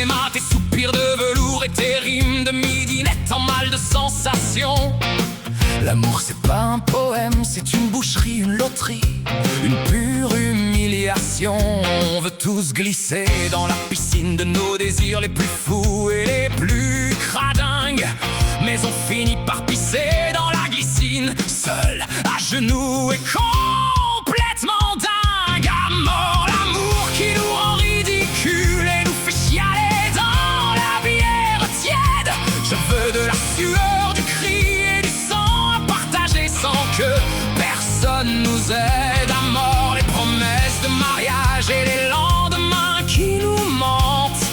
cinéma, tes soupirs de velours et tes rimes de midinette en mal de sensation. L'amour c'est pas un poème, c'est une boucherie, une loterie, une pure humiliation. On veut tous glisser dans la piscine de nos désirs les plus fous et les plus cradingues, mais on finit par pisser dans la glycine, seul, à genoux et complètement dingue. À mort l'amour qui nous rend ridicule et nous fait chialer dans la bière tiède. Je veux de la sueur, du cri et du sang à partager sans que personne nous aide. À mort les promesses de mariage et les lendemains qui nous mentent.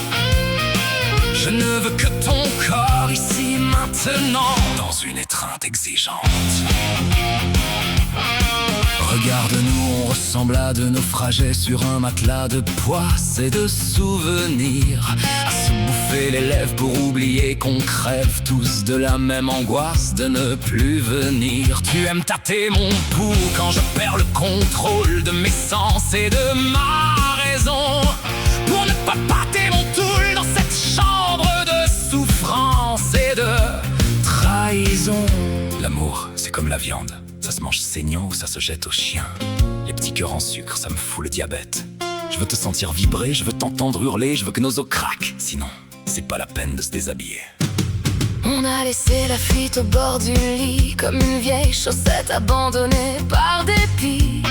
Je ne veux que ton corps ici maintenant, dans une étreinte exigeante. Regarde-nous, on ressemble à de naufragés sur un matelas de poisse et de souvenirs, à se bouffer les lèvres pour oublier qu'on crève tous de la même angoisse de ne plus venir. Tu aimes tâter mon pouls quand je perds le contrôle de mes sens et de ma raison, pour ne pas pâter mon toul dans cette chambre de souffrance et de trahison. L'amour, c'est comme la viande. Ça se mange saignant ou ça se jette au chien. Les petits cœurs en sucre, ça me fout le diabète. Je veux te sentir vibrer, je veux t'entendre hurler, je veux que nos os craquent. Sinon, c'est pas la peine de se déshabiller. On a laissé la fuite au bord du lit, comme une vieille chaussette abandonnée par dépit,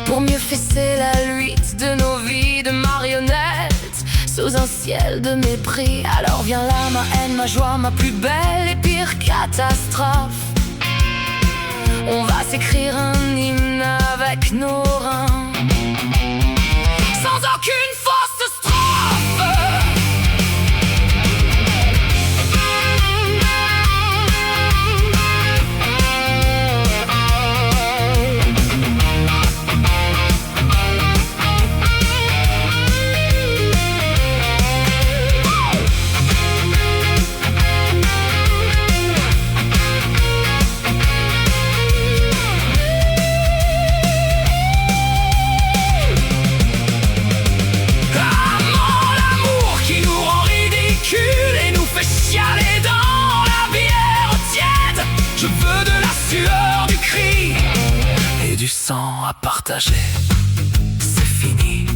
pour mieux fesser la lutte de nos vies de marionnettes sous un ciel de mépris. Alors viens là ma haine, ma joie, ma plus belle et pire catastrophe. On va s'écrire un hymne avec nos reins, sans aucune fausse strophe. Je veux de la sueur, du cri et du sang à partager. C'est fini,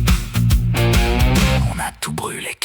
on a tout brûlé.